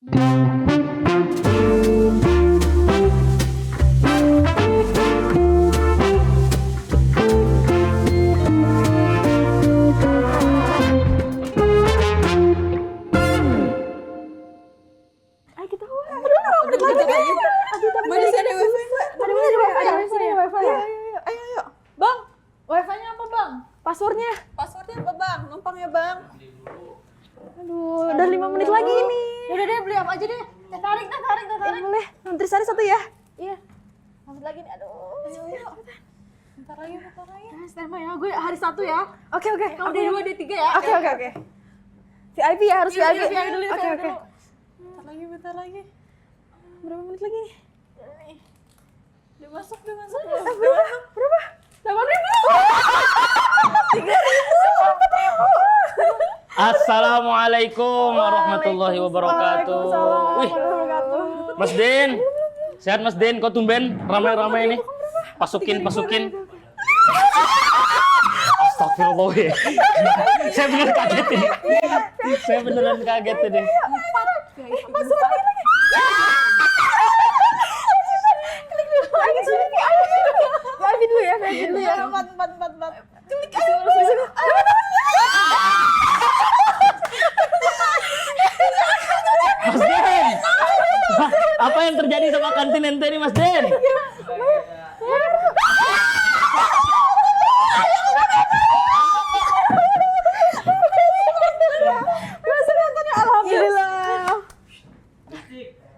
Ayo kita keluar. Aduh, menit lagi. Mana sih ada wifi? Ada wifi. Ayo. Bang, wifi-nya apa bang? Passwordnya. Passwordnya apa bang? Numpang ya bang. Aduh, udah 5 menit lagi ini. Udah deh, beli apa aja deh. Tarik. Boleh. Nanti Sari satu ya. Iya. Lanjut lagi nih, aduh. Ayo. Bentar lagi. Standby ya, gue hari 1 ya. Oke. Kamu dia 2, dia 3 ya. Oke. VIP ya, harus Iya, VIP. VIP dulu. Oke. Bentar lagi. Berapa menit lagi? Udah masuk. Berapa? 8.000. Assalamualaikum warahmatullahi wabarakatuh. Waalaikumsalam Wih, warahmatullahi wabarakatuh. Mas Den. Sehat Mas Den, kok tumben ramai-ramai ini? Pasukin. Astagfirullah ya. Saya beneran kaget ini. Saya beneran kaget ini. Masuk lagi. VIP dulu ya. Empat. Klik aja. Mas Den. Apa yang terjadi sama kantin ente ini Mas Den? Masuk nontonnya, alhamdulillah.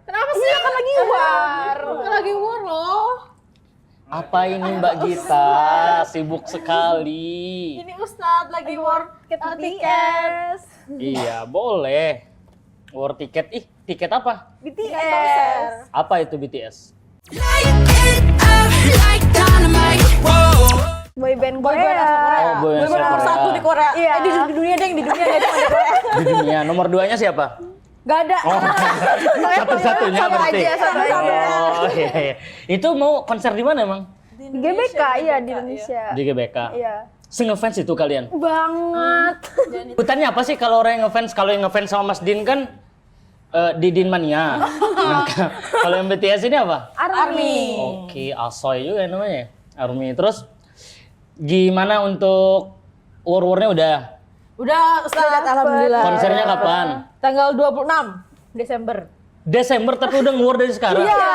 Kenapa sih? Kan lagi war. Loh. Apa ini Mbak Gita? Sibuk sekali. Ini Ustadz lagi war BTS. Iya, boleh. War tiket. Ih, tiket apa? BTS. Apa itu BTS? Boyband Oh, Korea. boy nomor Korea. 1 di Korea. Iya. Di dunia deh, di dunia deh, cuma di Korea. Di dunia. Nomor 2-nya siapa? Gak ada. Oh, satu-satunya Satu berarti. aja, satu aja. Oh, iya. Itu mau konser di mana emang? Di GBK, iya di Indonesia. Di GBK. Iya. Se-ngefans itu kalian? Banget. Sebutannya apa sih kalau orang yang ngefans? Kalau yang ngefans sama Mas Din kan Didin Mania. Nah, kalau yang BTS ini apa? Army. Oke, Asoy juga namanya. Army. Terus gimana untuk war-warnya udah? Udah Ustadz, alhamdulillah. Konsernya kapan? Tanggal 26 Desember. Desember tapi udah nge-war dari sekarang? Iya.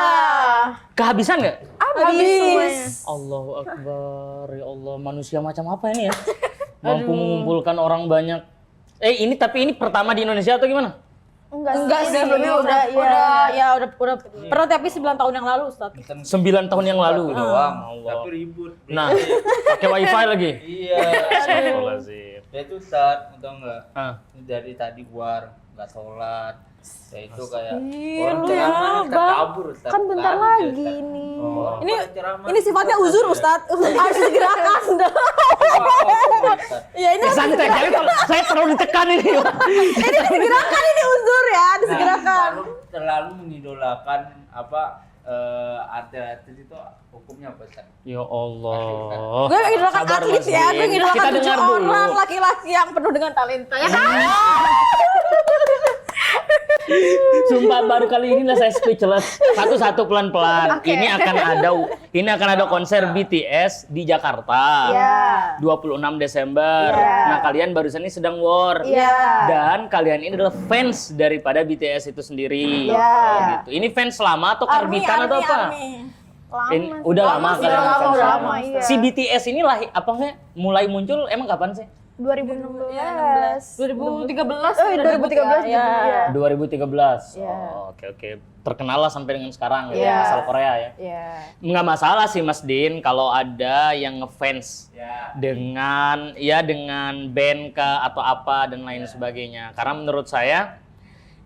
Kehabisan nggak? Habis. Allahu Akbar, ya Allah, manusia macam apa ini ya? Mampu mengumpulkan orang banyak. Ini pertama di Indonesia atau gimana? Enggak sih, sebelumnya udah pernah tapi 9 tahun yang lalu Ustadz. 9 tahun yang lalu. doang, Allah. tapi ribut. Nah, pakai wifi lagi. Iya. Astagfirullahaladzim. Ya itu saat, tau nggak? Ah. Dari tadi war, nggak sholat. Ya itu kayak lu ya, ceramah kita Bang. kabur. Ustaz. Kan bentar Lari dia, lagi Ustaz. ini. Oh. Ini sifatnya uzur Ustadz. Harus segerakan. Ustaz. Iya ini Santai, saya terlalu ditekan ini. disegerakan, ini uzur ya, disegerakan. Terlalu mengidolakan artis itu hukumnya apa Ustaz? Ya Allah. Gue ngidolakan Sabar, atlet Mas ya, Din. gue ngidolakan Kita 7 dengar dulu. orang laki-laki yang penuh dengan talenta ya kan? Sumpah baru kali ini lah saya speechless. Satu-satu pelan-pelan. Ini akan ada konser BTS di Jakarta. Iya. 26 Desember. Iya. Nah, kalian barusan ini sedang war. Iya. Dan kalian ini adalah fans daripada BTS itu sendiri. Iya. Oh, gitu. Ini fans lama atau karbitan atau apa? Udah lama sih, kalian udah fans lama, iya. Si BTS ini mulai muncul emang kapan sih? 2016. 2013. Oh, 2013 ya. ya. 2013. Iya. Oh, oke. Terkenal lah sampai dengan sekarang Iya. ya, asal Korea ya. Iya. Nggak masalah sih Mas Din kalau ada yang ngefans Ya. dengan band kah atau apa dan lain sebagainya. Karena menurut saya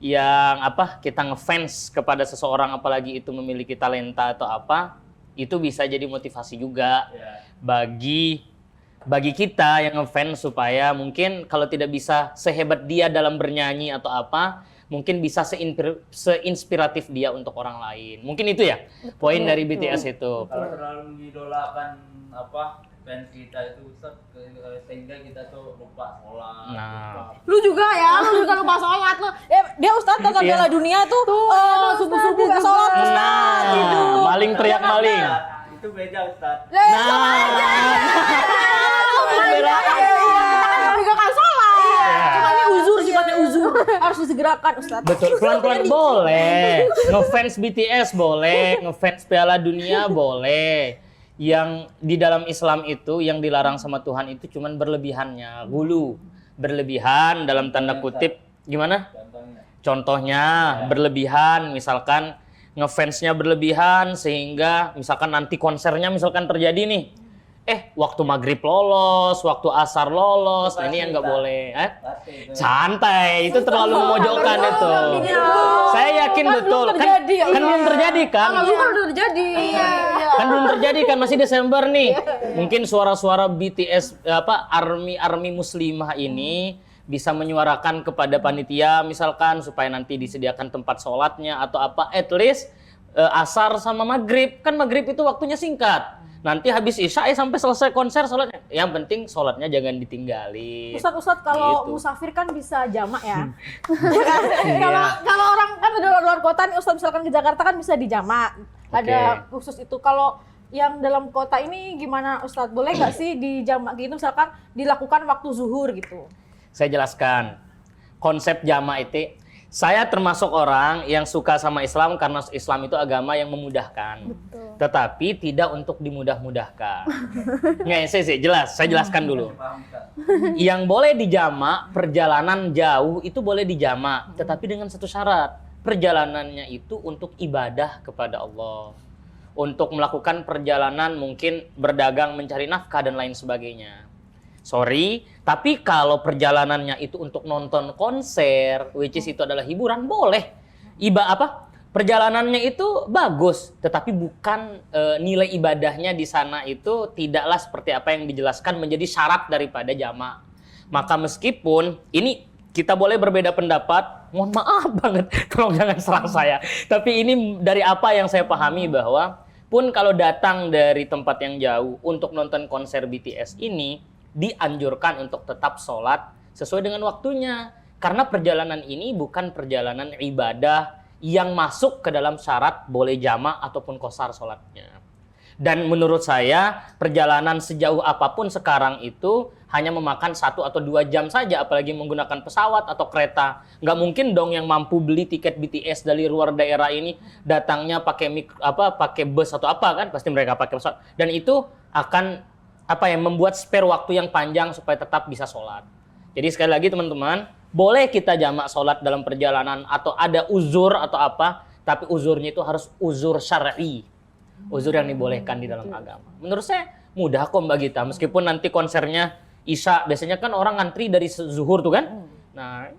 yang kita ngefans kepada seseorang apalagi itu memiliki talenta atau apa, itu bisa jadi motivasi juga bagi kita yang ngefans supaya mungkin kalau tidak bisa sehebat dia dalam bernyanyi atau apa, mungkin bisa seinspiratif dia untuk orang lain. Mungkin itu ya poin dari BTS itu. Kalau terlalu mengidolakan fans kita itu Ustaz, sehingga kita tuh lupa sholat. Nah. Lu juga lupa sholat lu. Dia Ustaz tonton Iya. Piala Dunia tuh subuh-subuh gak sholat Ustaz. Nah, maling teriak maling. Itu beda Ustaz. Juga kan sholat. Cuma ini sifatnya uzur. Harus disegerakan Ustaz. Betul, pelan-pelan boleh. Ngefans BTS boleh, ngefans Piala Dunia boleh. Yang di dalam Islam itu yang dilarang sama Tuhan itu cuman berlebihannya, gulu. Berlebihan dalam tanda kutip gimana? Contohnya berlebihan, misalkan ngefansnya berlebihan sehingga misalkan nanti konsernya misalkan terjadi nih. Waktu maghrib lolos, waktu asar lolos, nah ini yang nggak boleh. Santai, itu terlalu memojokkan itu. Saya yakin betul, kan belum terjadi kan? Udah terjadi. Kan belum terjadi kan, masih Desember nih. Mungkin suara-suara BTS army muslimah ini bisa menyuarakan kepada panitia misalkan supaya nanti disediakan tempat sholatnya atau apa, at least asar sama maghrib. Kan maghrib itu waktunya singkat. Nanti habis isya sampai selesai konser sholatnya. Yang penting sholatnya jangan ditinggalin. Ustadz kalau gitu. musafir kan bisa jamak ya. Kalau orang kan di luar kota nih Ustadz misalkan ke Jakarta kan bisa dijamak. Ada khusus itu. Kalau yang dalam kota ini gimana Ustadz? Boleh nggak sih dijamak gitu misalkan dilakukan waktu zuhur gitu? Saya jelaskan. Konsep jamak itu, saya termasuk orang yang suka sama Islam karena Islam itu agama yang memudahkan. Betul. Tetapi tidak untuk dimudah-mudahkan. Nggak, saya jelaskan dulu. Yang boleh dijamak, perjalanan jauh itu boleh dijamak. Tetapi dengan satu syarat. Perjalanannya itu untuk ibadah kepada Allah. Untuk melakukan perjalanan mungkin berdagang, mencari nafkah dan lain sebagainya. Sorry, tapi kalau perjalanannya itu untuk nonton konser, which is itu adalah hiburan, boleh. Perjalanannya itu bagus, tetapi bukan nilai ibadahnya di sana itu tidaklah seperti apa yang dijelaskan menjadi syarat daripada jamak. Maka meskipun ini kita boleh berbeda pendapat, mohon maaf banget, tolong jangan serang saya. Tapi ini dari apa yang saya pahami bahwa pun kalau datang dari tempat yang jauh untuk nonton konser BTS ini, dianjurkan untuk tetap sholat sesuai dengan waktunya. Karena perjalanan ini bukan perjalanan ibadah yang masuk ke dalam syarat boleh jamak ataupun qasar sholatnya. Dan menurut saya perjalanan sejauh apapun sekarang itu hanya memakan 1 atau 2 jam saja, apalagi menggunakan pesawat atau kereta. Nggak mungkin dong yang mampu beli tiket BTS dari luar daerah ini datangnya pakai bus atau apa kan? Pasti mereka pakai pesawat. Dan itu akan membuat spare waktu yang panjang supaya tetap bisa sholat. Jadi sekali lagi teman-teman, boleh kita jamak sholat dalam perjalanan atau ada uzur atau apa, tapi uzurnya itu harus uzur syar'i. Uzur yang dibolehkan di dalam agama. Menurut saya mudah kok Mbak Gita, meskipun nanti konsernya isya, biasanya kan orang ngantri dari zuhur tuh kan. Nah,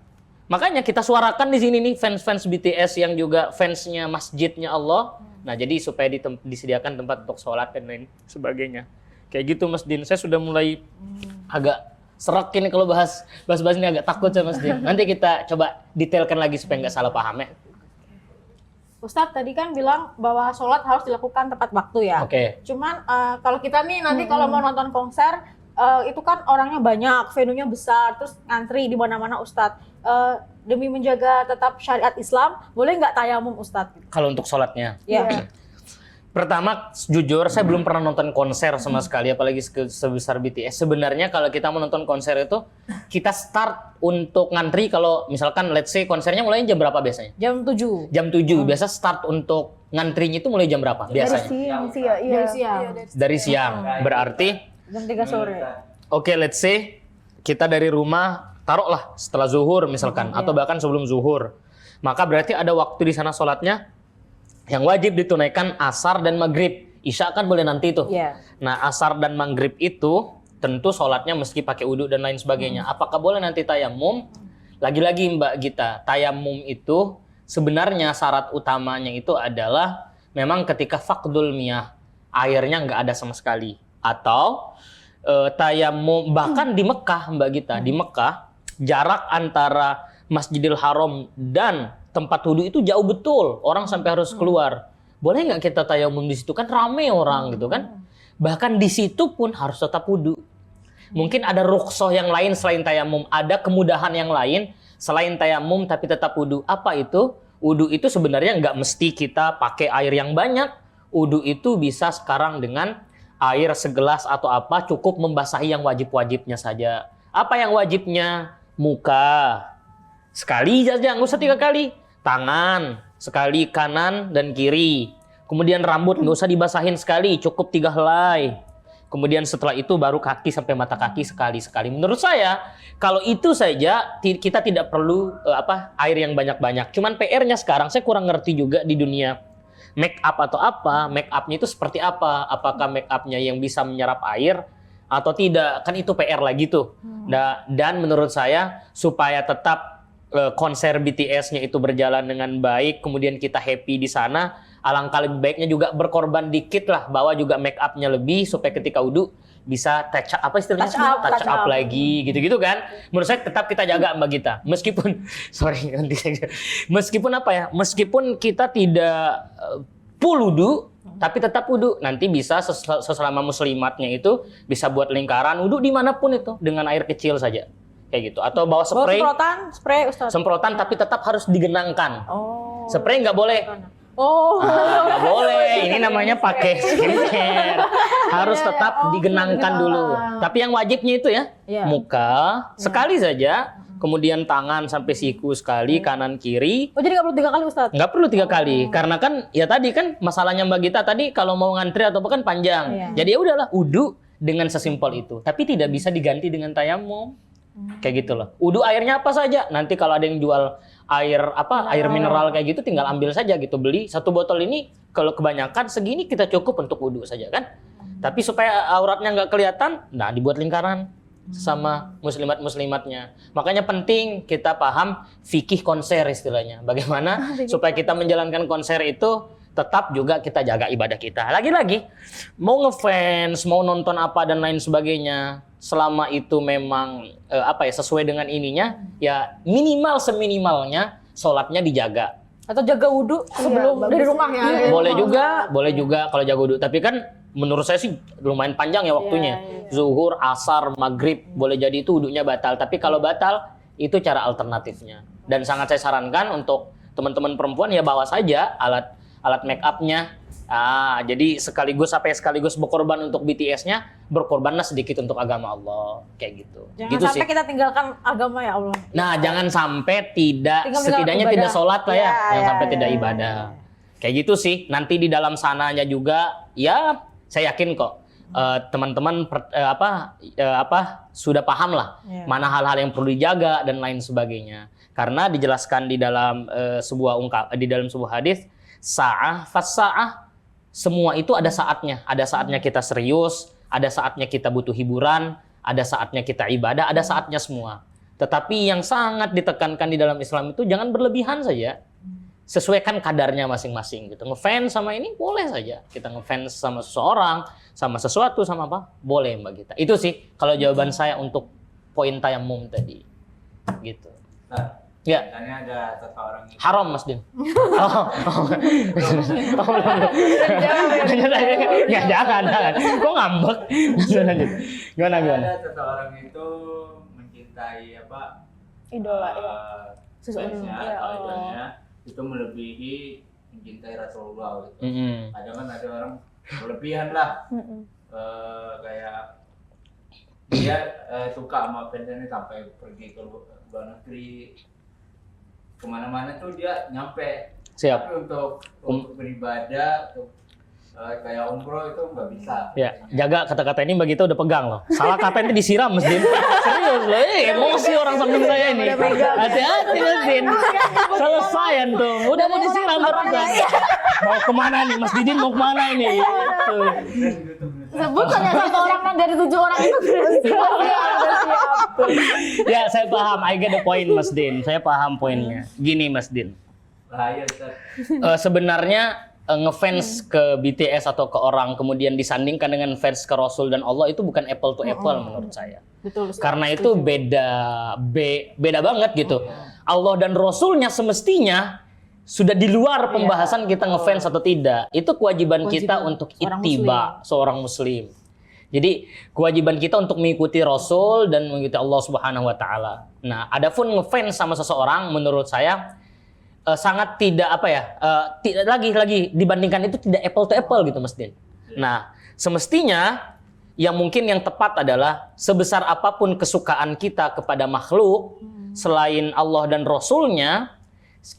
makanya kita suarakan di sini nih fans-fans BTS yang juga fansnya masjidnya Allah. Nah, jadi supaya disediakan tempat untuk sholat dan lain sebagainya. Kayak gitu Mas Din, saya sudah mulai agak serak ini kalau bahas ini agak takut saya Mas Din. Nanti kita coba detailkan lagi supaya nggak salah paham ya. Ustadz tadi kan bilang bahwa sholat harus dilakukan tepat waktu ya. Oke. Cuman kalau kita nih nanti kalau mau nonton konser itu kan orangnya banyak, venue-nya besar, terus ngantri di mana-mana Ustadz. Demi menjaga tetap syariat Islam, boleh nggak tayamum Ustadz? Kalau untuk sholatnya? Iya. Pertama, jujur saya belum pernah nonton konser sama sekali, apalagi sebesar BTS. Sebenarnya kalau kita mau nonton konser itu, kita start untuk ngantri kalau misalkan let's say konsernya mulai jam berapa biasanya? Jam 7. Jam 7. Biasa start untuk ngantrinya itu mulai jam berapa biasanya? Dari siang. Dari siang. Berarti Jam 3 sore. Oke, let's say kita dari rumah taruhlah setelah zuhur misalkan atau bahkan sebelum zuhur. Maka berarti ada waktu di sana sholatnya yang wajib ditunaikan asar dan maghrib. Isya kan boleh nanti tuh. Iya. Nah, asar dan maghrib itu tentu sholatnya meski pakai wudhu dan lain sebagainya. Apakah boleh nanti tayamum? Lagi-lagi Mbak Gita, tayamum itu sebenarnya syarat utamanya itu adalah memang ketika faqdul miyah, airnya nggak ada sama sekali. Atau tayamum, bahkan di Mekah Mbak Gita, di Mekah jarak antara Masjidil Haram dan tempat wudhu itu jauh betul, orang sampai harus keluar. Boleh nggak kita tayamum di situ? Kan rame orang gitu kan. Bahkan di situ pun harus tetap wudu. Mungkin ada rukhsah yang lain selain tayamum, ada kemudahan yang lain selain tayamum tapi tetap wudu. Apa itu? Wudu itu sebenarnya nggak mesti kita pakai air yang banyak. Wudu itu bisa sekarang dengan air segelas atau apa, cukup membasahi yang wajib-wajibnya saja. Apa yang wajibnya? Muka. Sekali saja, nggak usah 3 kali. Tangan, sekali kanan dan kiri. Kemudian rambut nggak usah dibasahin sekali, cukup 3 helai. Kemudian setelah itu baru kaki sampai mata kaki sekali-sekali. Menurut saya, kalau itu saja kita tidak perlu air yang banyak-banyak. Cuman PR-nya sekarang saya kurang ngerti juga di dunia make up atau apa. Make up-nya itu seperti apa? Apakah make up-nya yang bisa menyerap air atau tidak? Kan itu PR lagi tuh. Dan menurut saya supaya tetap konser BTS-nya itu berjalan dengan baik, kemudian kita happy di sana, alangkah lebih baiknya juga berkorban dikit lah, bawa juga make up-nya lebih supaya ketika wudu bisa touch up, apa istilahnya? Touch up lagi, gitu-gitu kan. Menurut saya tetap kita jaga Mbak Gita. Meskipun meskipun apa ya? Meskipun kita tidak full wudu, tapi tetap wudu. Nanti bisa selama muslimatnya itu bisa buat lingkaran wudu dimanapun itu dengan air kecil saja. Kayak gitu. Atau bawa spray. Spray Ustaz. Semprotan tapi tetap harus digenangkan. Oh. Spray nggak boleh. Oh. Nggak boleh. Ini namanya pakai skincare. Harus tetap digenangkan dulu. Tapi yang wajibnya itu ya, muka sekali saja. Kemudian tangan sampai siku sekali, kanan kiri. Oh, jadi nggak perlu 3 kali Ustaz? Nggak perlu 3 kali. Karena kan ya tadi kan masalahnya Mbak Gita tadi kalau mau ngantri atau apa kan panjang. Jadi ya udahlah wudu dengan sesimpel itu. Tapi tidak bisa diganti dengan tayamum. Kayak gitu loh. Wudu airnya apa saja. Nanti kalau ada yang jual air mineral kayak gitu tinggal ambil saja gitu. Beli 1 botol ini kalau kebanyakan segini kita cukup untuk wudu saja kan. Tapi supaya auratnya nggak kelihatan, nah dibuat lingkaran sama muslimatnya. Makanya penting kita paham fikih konser istilahnya. Bagaimana supaya kita menjalankan konser itu tetap juga kita jaga ibadah kita. Lagi-lagi mau ngefans, mau nonton apa dan lain sebagainya, selama itu memang sesuai dengan ininya, ya minimal seminimalnya sholatnya dijaga. Atau jaga wudu sebelum dari rumah ya. Boleh juga kalau jaga wudu. Tapi kan menurut saya sih lumayan panjang ya waktunya. Zuhur, asar, maghrib, boleh jadi itu wudunya batal. Tapi kalau batal itu cara alternatifnya. Dan sangat saya sarankan untuk teman-teman perempuan ya bawa saja alat make up-nya. Jadi sekaligus berkorban untuk BTS-nya, berkorbanlah sedikit untuk agama Allah, kayak gitu. Jangan gitu sampai kita tinggalkan agama ya Allah. Nah, jangan sampai setidaknya tidak sholat lah ya, jangan sampai tidak ibadah. Kayak gitu sih. Nanti di dalam sananya juga, ya saya yakin kok teman-teman sudah paham lah mana hal-hal yang perlu dijaga dan lain sebagainya. Karena dijelaskan di dalam sebuah hadis, sa'ah fas-sa'ah. Semua itu ada saatnya. Ada saatnya kita serius, ada saatnya kita butuh hiburan, ada saatnya kita ibadah, ada saatnya semua. Tetapi yang sangat ditekankan di dalam Islam itu jangan berlebihan saja. Sesuaikan kadarnya masing-masing gitu. Ngefans sama ini boleh saja. Kita ngefans sama seseorang, sama sesuatu, sama apa? Boleh Mbak Gita. Itu sih kalau jawaban saya untuk poin tayamum tadi. Gitu. Nah. Ya. Katanya ada seseorang itu. Haram Mas Din. Jangan. Kok ngambek? Gimana? Ada seseorang itu mencintai Idola fansnya atau idolanya itu melebihi mencintai Rasulullah gitu. Kadang kan ada orang berlebihan lah. Kayak dia suka sama fansnya sampai pergi ke luar negeri, kemana-mana tuh dia nyampe. Siap. Tapi untuk beribadah, untuk kayak umroh itu nggak bisa. Ya, jaga kata-kata ini Mbak Gita udah pegang loh. Salah kata ini disiram Mas Din. Serius loh, emosi orang samping saya ini. Hati-hati Mas Din. Selesai tuh, udah mau disiram barusan. Mau kemana nih Mas Didin, mau kemana ini? Sebut saja 1 orang kan dari 7 orang itu. Ya, saya paham. I get the point Mas Din. Saya paham poinnya. Gini Mas Din. Sebenarnya ngefans ke BTS atau ke orang kemudian disandingkan dengan fans ke Rasul dan Allah itu bukan apple to apple menurut saya. Betul. Karena itu beda banget gitu. Allah dan Rasulnya semestinya sudah di luar pembahasan kita ngefans atau tidak. Itu kewajiban kita untuk ittiba seorang muslim. Jadi kewajiban kita untuk mengikuti Rasul dan mengikuti Allah Subhanahu wa taala. Nah, adapun ngefans sama seseorang menurut saya sangat tidak tidak lagi dibandingkan itu tidak apple to apple gitu Mas Din. Nah, semestinya yang mungkin yang tepat adalah sebesar apapun kesukaan kita kepada makhluk selain Allah dan Rasulnya,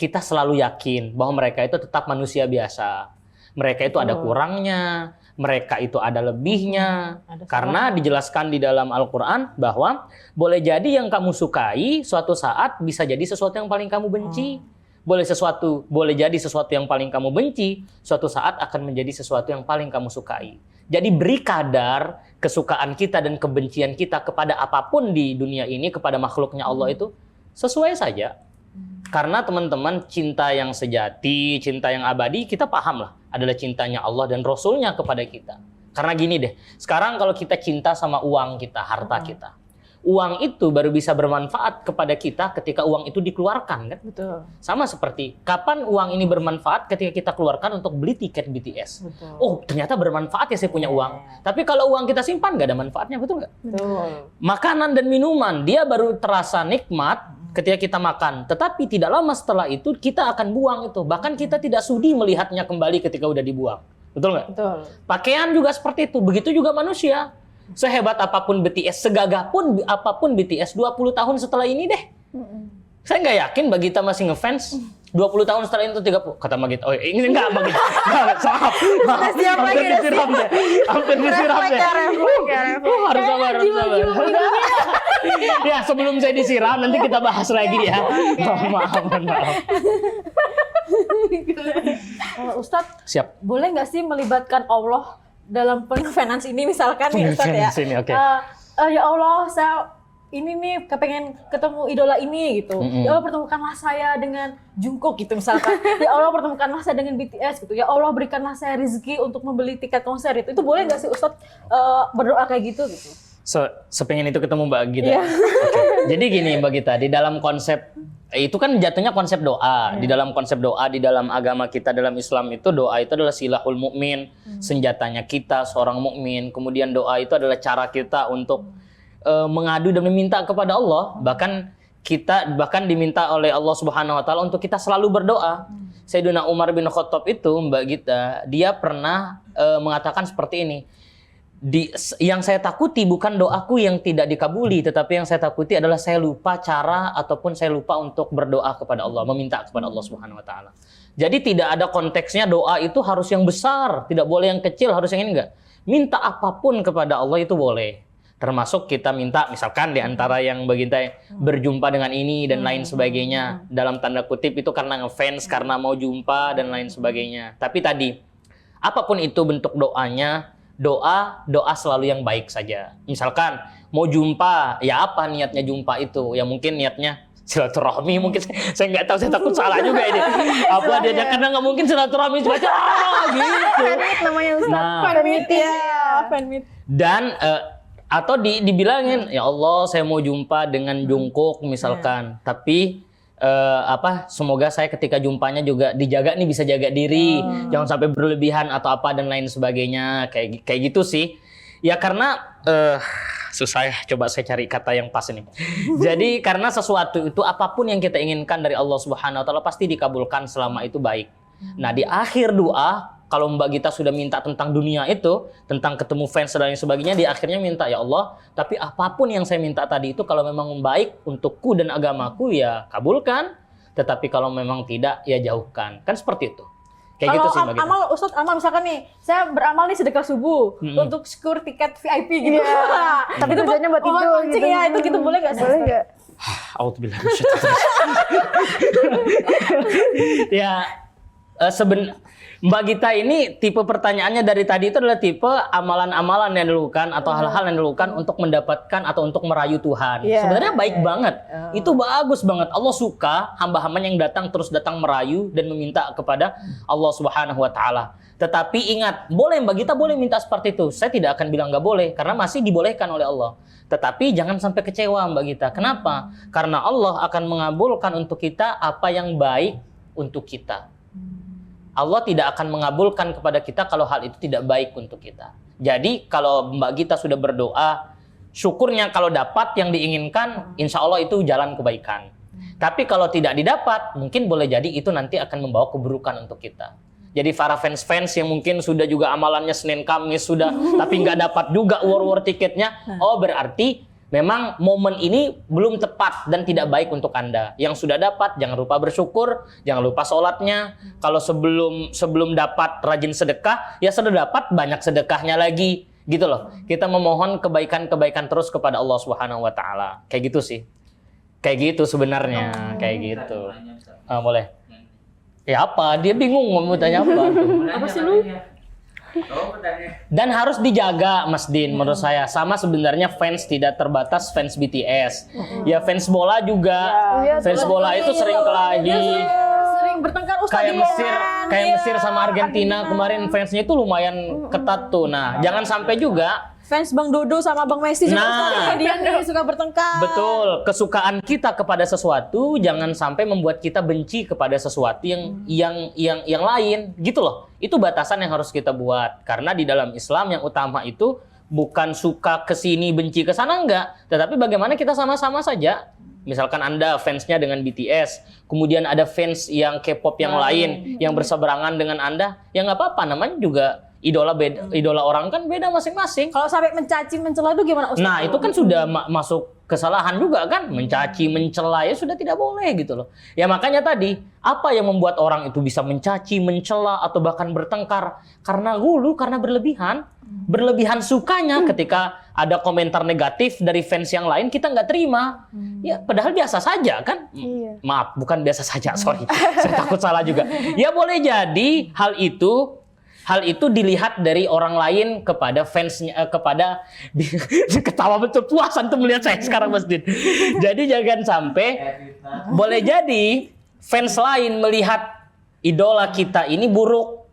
kita selalu yakin bahwa mereka itu tetap manusia biasa. Mereka itu ada kurangnya, mereka itu ada lebihnya. Karena dijelaskan di dalam Al-Quran bahwa boleh jadi yang kamu sukai suatu saat bisa jadi sesuatu yang paling kamu benci. Boleh jadi sesuatu yang paling kamu benci, suatu saat akan menjadi sesuatu yang paling kamu sukai. Jadi beri kadar kesukaan kita dan kebencian kita kepada apapun di dunia ini, kepada makhluknya Allah itu sesuai saja. Karena teman-teman, cinta yang sejati, cinta yang abadi, kita paham lah, adalah cintanya Allah dan Rasulnya kepada kita. Karena gini deh, sekarang kalau kita cinta sama uang kita, harta kita, uang itu baru bisa bermanfaat kepada kita ketika uang itu dikeluarkan, kan? Betul. Sama seperti kapan uang ini bermanfaat ketika kita keluarkan untuk beli tiket BTS. Betul. Oh, ternyata bermanfaat ya saya punya uang. Tapi kalau uang kita simpan nggak ada manfaatnya, betul nggak? Betul. Makanan dan minuman dia baru terasa nikmat ketika kita makan. Tetapi tidak lama setelah itu kita akan buang itu. Bahkan kita tidak sudi melihatnya kembali ketika udah dibuang. Betul nggak? Betul. Pakaian juga seperti itu. Begitu juga manusia. Sehebat apapun BTS, segagah pun apapun BTS, 20 tahun setelah ini deh. Saya nggak yakin Bagita masih ngefans. 20 tahun setelah itu 30. Kata Bagita, oh ini enggak Bagita. Maaf. Hampir disiram deh. Harus sabar. Ya, sebelum saya disiram, nanti kita bahas lagi ya. Maaf. Ustadz, Siap. boleh nggak sih melibatkan Allah dalam pengfinans ini misalkan nih Ustadz ya? Ini, okay. Ya Allah, saya ini nih kepengen ketemu idola ini gitu. Ya Allah, pertemukanlah saya dengan Jungkook gitu misalkan. Ya Allah, pertemukanlah saya dengan BTS gitu. Ya Allah, berikanlah saya rezeki untuk membeli tiket konser itu. Itu boleh nggak sih Ustadz berdoa kayak gitu? Sepengen itu ketemu Mbak Gita. Yeah. Okay. Jadi gini Mbak Gita, di dalam konsep itu kan jatuhnya konsep doa. Di dalam konsep doa di dalam agama kita, dalam Islam itu doa itu adalah silahul mukmin, senjatanya kita seorang mukmin. Kemudian doa itu adalah cara kita untuk mengadu dan meminta kepada Allah. Bahkan diminta oleh Allah Subhanahu wa taala untuk kita selalu berdoa. Sayyidina Umar bin Khattab itu Mbak Gita, dia pernah mengatakan seperti ini. Yang saya takuti bukan doaku yang tidak dikabuli, tetapi yang saya takuti adalah saya lupa cara ataupun saya lupa untuk berdoa kepada Allah, meminta kepada Allah Subhanahu wa taala. Jadi tidak ada konteksnya doa itu harus yang besar, tidak boleh yang kecil, harus yang ini enggak. Minta apapun kepada Allah itu boleh. Termasuk kita minta misalkan di antara yang baginda berjumpa dengan ini dan lain sebagainya. Dalam tanda kutip itu karena ngefans, karena mau jumpa dan lain sebagainya. Tapi tadi apapun itu bentuk doanya, doa selalu yang baik saja. Misalkan mau jumpa, ya apa niatnya jumpa itu? Ya mungkin niatnya silaturahmi, mungkin saya nggak tahu, saya takut salah juga ini. Apa dia karena nggak mungkin silaturahmi baca gitu. Fanmeet namanya Ustaz. Nah, Fanmeet ya, fanmeet. dan atau dibilangin, ya Allah saya mau jumpa dengan Jungkook misalkan, tapi semoga saya ketika jumpanya juga dijaga nih, bisa jaga diri, jangan sampai berlebihan atau apa dan lain sebagainya, kayak gitu sih. Ya karena susah ya, coba saya cari kata yang pas ini. Jadi karena sesuatu itu apapun yang kita inginkan dari Allah Subhanahu wa taala pasti dikabulkan selama itu baik. Nah, di akhir doa kalau Mbak Gita sudah minta tentang dunia itu, tentang ketemu fans dan lain sebagainya, di akhirnya minta, ya Allah, tapi apapun yang saya minta tadi itu kalau memang baik untukku dan agamaku ya kabulkan, tetapi kalau memang tidak ya jauhkan. Kan seperti itu. Kayak gitu sih Mbak Gita. Amal, Ustadz, amal misalkan nih, saya beramal nih sedekah subuh untuk secure tiket VIP gitu. Yeah. Tapi tujuannya buat itu gitu. Ya, itu gitu boleh nggak sih? Boleh nggak? Auzubillah ya, Mbak Gita ini tipe pertanyaannya dari tadi itu adalah tipe amalan-amalan yang dilakukan atau hal-hal yang dilakukan untuk mendapatkan atau untuk merayu Tuhan. Sebenarnya baik banget. Itu bagus banget. Allah suka hamba-hambanya yang datang merayu dan meminta kepada Allah Subhanahu wa taala. Tetapi ingat, boleh Mbak Gita boleh minta seperti itu. Saya tidak akan bilang nggak boleh karena masih dibolehkan oleh Allah. Tetapi jangan sampai kecewa Mbak Gita. Kenapa? Karena Allah akan mengabulkan untuk kita apa yang baik untuk kita. Allah tidak akan mengabulkan kepada kita kalau hal itu tidak baik untuk kita. Jadi kalau Mbak Gita sudah berdoa, syukurnya kalau dapat yang diinginkan, insya Allah itu jalan kebaikan. Tapi kalau tidak didapat, mungkin boleh jadi itu nanti akan membawa keburukan untuk kita. Jadi para fans-fans yang mungkin sudah juga amalannya Senin Kamis sudah, tapi nggak dapat juga war tiketnya, oh berarti memang momen ini belum tepat dan tidak baik untuk Anda. Yang sudah dapat, jangan lupa bersyukur, jangan lupa sholatnya. Kalau sebelum dapat rajin sedekah, ya sudah dapat banyak sedekahnya lagi, gitu loh. Kita memohon kebaikan-kebaikan terus kepada Allah Subhanahu Wa Taala. Kayak gitu sih. Kayak gitu sebenarnya, kayak gitu. Boleh. Ya apa? Dia bingung mau tanya apa. Apa sih lu? Dan harus dijaga Mas Din menurut saya. Sama sebenarnya fans tidak terbatas fans BTS. Ya fans bola juga. Fans bola itu sering kelahi. Sering bertengkar Ustaz. Kayak Mesir sama Argentina kemarin fansnya itu lumayan ketat tuh. Nah, jangan sampai juga fans Bang Dodo sama Bang Messi juga Ustaz, dia nih suka bertengkar. Betul, kesukaan kita kepada sesuatu jangan sampai membuat kita benci kepada sesuatu yang lain, gitu loh. Itu batasan yang harus kita buat. Karena di dalam Islam yang utama itu bukan suka ke sini benci ke sana enggak, tetapi bagaimana kita sama-sama saja. Misalkan Anda fansnya dengan BTS, kemudian ada fans yang K-pop yang lain yang berseberangan dengan Anda, ya nggak apa-apa, namanya juga idola orang kan beda masing-masing. Kalau sampai mencaci mencela itu gimana Ustaz? Nah, itu kan sudah masuk kesalahan juga kan, mencaci mencela ya sudah tidak boleh gitu loh. Ya makanya tadi, apa yang membuat orang itu bisa mencaci, mencela atau bahkan bertengkar? Karena hulu, karena berlebihan. Berlebihan sukanya ketika ada komentar negatif dari fans yang lain kita nggak terima. Ya padahal biasa saja kan. Maaf, bukan biasa saja, sorry. Saya takut salah juga. Ya boleh jadi hal itu dilihat dari orang lain kepada fansnya, kepada ketawa betul, puas antum melihat saya sekarang Mas Din. Jadi jangan sampai boleh jadi fans lain melihat idola kita ini buruk.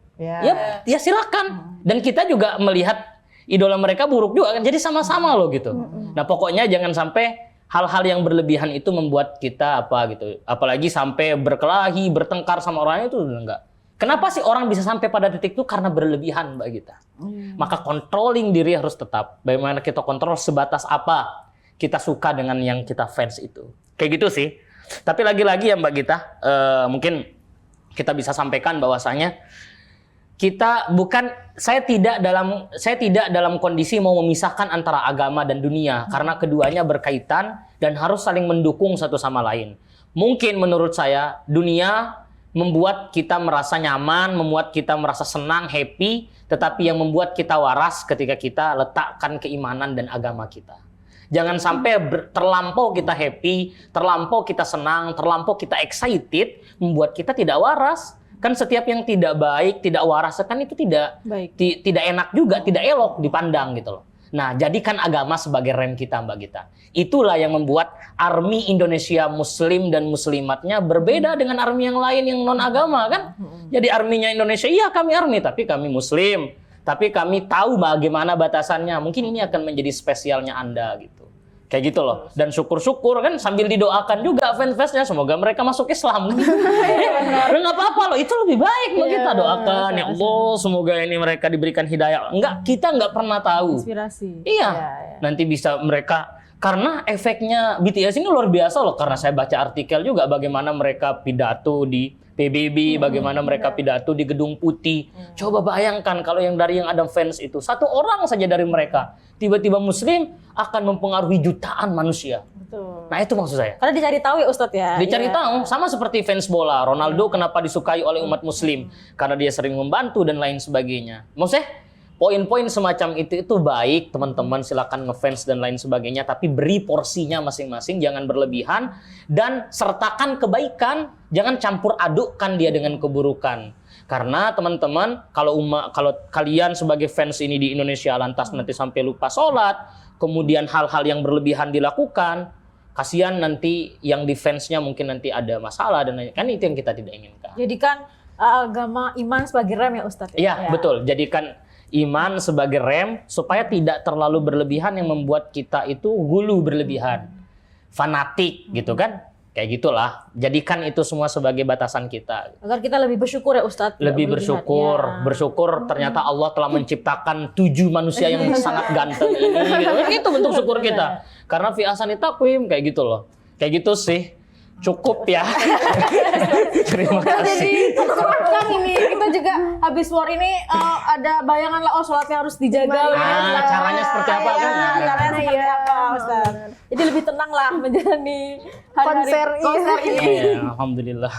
Ya silakan. Dan kita juga melihat idola mereka buruk juga kan. Jadi sama-sama loh gitu. Nah, pokoknya jangan sampai hal-hal yang berlebihan itu membuat kita apa gitu. Apalagi sampai berkelahi, bertengkar sama orang itu enggak. Kenapa sih orang bisa sampai pada titik itu? Karena berlebihan, Mbak Gita. Maka controlling diri harus tetap. Bagaimana kita kontrol sebatas apa kita suka dengan yang kita fans itu. Kayak gitu sih. Tapi lagi-lagi ya Mbak Gita, mungkin kita bisa sampaikan bahwasanya saya tidak dalam kondisi mau memisahkan antara agama dan dunia. Karena keduanya berkaitan dan harus saling mendukung satu sama lain. Mungkin menurut saya dunia membuat kita merasa nyaman, membuat kita merasa senang, happy, tetapi yang membuat kita waras ketika kita letakkan keimanan dan agama kita. Jangan sampai terlampau kita happy, terlampau kita senang, terlampau kita excited, membuat kita tidak waras. Kan setiap yang tidak baik, tidak waras, kan itu tidak enak juga, tidak elok dipandang gitu loh. Nah, jadikan agama sebagai rem kita, Mbak Gita. Itulah yang membuat army Indonesia Muslim dan Muslimatnya berbeda dengan army yang lain yang non-agama kan. Jadi arminya Indonesia, iya kami army, tapi kami Muslim. Tapi kami tahu bagaimana batasannya. Mungkin ini akan menjadi spesialnya Anda gitu. Kayak gitu loh. Dan syukur-syukur kan sambil didoakan juga fans-fansnya. Semoga mereka masuk Islam. Nggak apa-apa loh. Itu lebih baik Mbak Gita. Doakan. Ya Allah, semoga ini mereka diberikan hidayah. Kita nggak pernah tahu. Inspirasi. Iya. Nanti bisa mereka. Karena efeknya BTS ini luar biasa loh. Karena saya baca artikel juga bagaimana mereka pidato di PBB, bagaimana mereka pidato di Gedung Putih. Coba bayangkan kalau yang ada fans itu. Satu orang saja dari mereka. Tiba-tiba Muslim akan mempengaruhi jutaan manusia. Betul. Nah itu maksud saya. Karena dicari tahu ya Ustadz ya. Dicari tahu. Sama seperti fans bola. Ronaldo kenapa disukai oleh umat Muslim? Karena dia sering membantu dan lain sebagainya. Maksudnya poin-poin semacam itu baik, teman-teman silakan ngefans dan lain sebagainya, tapi beri porsinya masing-masing, jangan berlebihan dan sertakan kebaikan, jangan campur adukkan dia dengan keburukan. Karena teman-teman, kalau kalian sebagai fans ini di Indonesia lantas nanti sampai lupa sholat, kemudian hal-hal yang berlebihan dilakukan, kasihan nanti yang di fansnya mungkin nanti ada masalah dan lain, kan itu yang kita tidak inginkan. Jadikan agama iman sebagai rem ya Ustadz. Iya, betul. Jadikan iman sebagai rem supaya tidak terlalu berlebihan yang membuat kita itu gulu berlebihan, fanatik gitu kan. kayak gitulah. Jadikan itu semua sebagai batasan kita. Agar kita lebih bersyukur ya Ustadz. Lebih Tidak bersyukur, berlebihan. Ya. bersyukur ternyata Allah telah menciptakan 7 manusia yang sangat ganteng ini. Gitu. Itu bentuk syukur kita. Karena fi ahsani taqwim kayak gitu loh. Kayak gitu sih. Cukup ya. Terima Jadi kasih. tercerahkan ini. Kita juga habis war ini ada bayangan lah, oh sholatnya harus dijaga. Ah, caranya seperti apa kan? Caranya seperti apa Ustaz. Jadi lebih tenang lah menjalani hari-hari Konser, iya. konser ini. Iya, alhamdulillah.